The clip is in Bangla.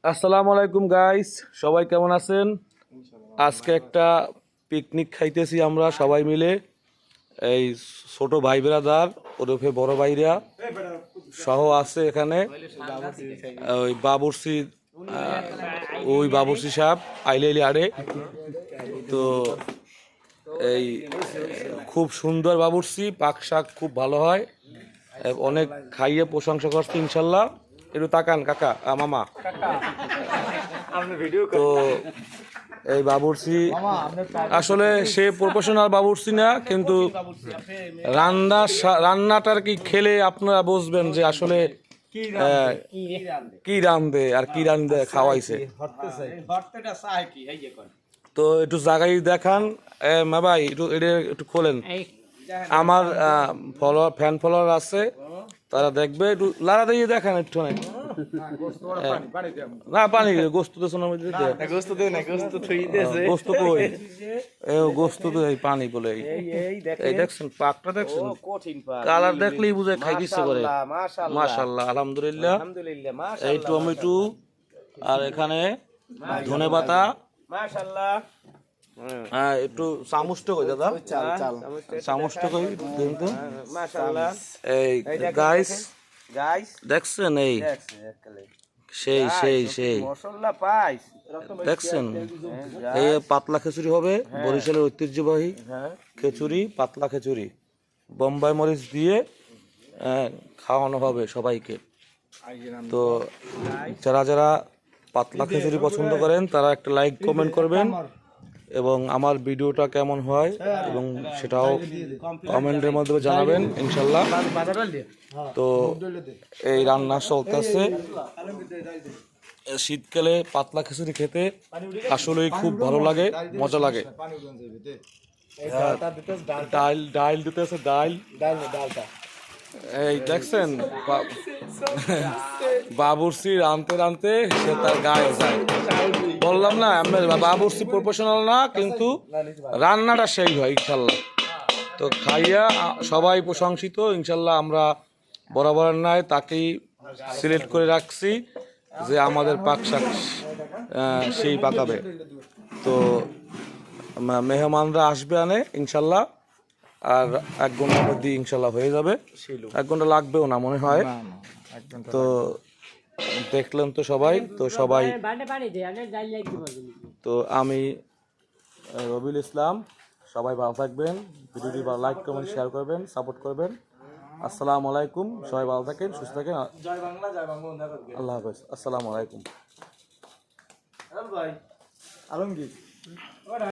আসসালামু আলাইকুম গাইস, সবাই কেমন আছেন? আজকে একটা পিকনিক খাইতেছি আমরা সবাই মিলে। এই ছোট ভাই বেরাদার ওরফে বড় ভাইরা সহ আছে এখানে। ওই বাবুর্চি ওই বাবুর্চি সাহেব আইলেলি আরে। তো এই খুব সুন্দর বাবুর্চি, পাক শাক খুব ভালো হয়, অনেক খাইয়ে প্রশংসা করছে ইনশাল্লাহ। একটু তাকান কাকা, মামা। তো এই বাবুর্চি আসলে সে প্রফেশনাল বাবুর্চি না, কিন্তু রান্নাটার কি খেলে আপনারা বুঝবেন যে আসলে কি রান্ধে আর কি রান্ধে খাওয়াইছে। তো একটু জায়গায় দেখান মা ভাই, একটু এটা একটু খোলেন। আমার ফ্যান ফলোয়ার আছে, তারা দেখবে, একটু লাড়া দিয়ে দেখান একটু। না পানি গোস্ত তো সোনার মধ্যে গোস্ত কই, গোস্ত তো এই পানি বলে। এই দেখছেন পাকটা, দেখছেন কালার দেখলেই বুঝে খাই দিচ্ছে করে। মাশাআল্লাহ, আলহামদুলিল্লাহ। এই টমেটো আর এখানে ধনে পাতা। হ্যাঁ, একটু চামচটা কই দাদা, চামচটা কই দিন তো। এই গাইস দেখছেন, এই সেই সেই সেই দেখছেন, এই পাতলা খিচুড়ি হবে, বরিশালের ঐতিহ্যবাহী খিচুড়ি, পাতলা খিচুড়ি বোম্বাই মরিচ দিয়ে খাওয়ানো হবে সবাইকে। তো যারা যারা পাতলা খিচুড়ি পছন্দ করেন তারা একটা লাইক কমেন্ট করবেন, এবং আমার ভিডিওটা কেমন হয় এবং সেটাও কমেন্টের মাধ্যমে জানাবেন ইনশাল্লাহ। তো এই রান্না চলতেছে। শীতকালে পাতলা খিচুড়ি খেতে আসলেই খুব ভালো লাগে, মজা লাগে। ডাল দিতেছে, ডাল। এই দেখছেন বাবুর্চি রানতে রানতে সে তার গায়ে যায়। বললাম না, বাবুর্চি প্রফেশনাল না, কিন্তু রান্নাটা সেই হয় ইনশাল্লাহ। তো খাইয়া সবাই প্রশংসিত ইনশাল্লাহ। আমরা বরাবর নাই তাকেই সিলেক্ট করে রাখছি যে আমাদের পাক শাক সেই পাকাবে। তো মেহমানরা আসবে আনে ইনশাল্লাহ, আর 1 ঘন্টার মধ্যে ইনশাল্লাহ হয়ে যাবে। 1 ঘন্টা লাগবেও না মনে হয়। তো দেখলেন তো সবাই, তো সবাই। তো আমি রবিউল ইসলাম, সবাই ভালো থাকবেন, ভিডিওটি লাইক কমেন্ট শেয়ার করবেন, সাপোর্ট করবেন। আসসালামু আলাইকুম, সবাই ভালো থাকেন, সুস্থ থাকেন। আল্লাহ হাফেজ, আসসালামু আলাইকুম।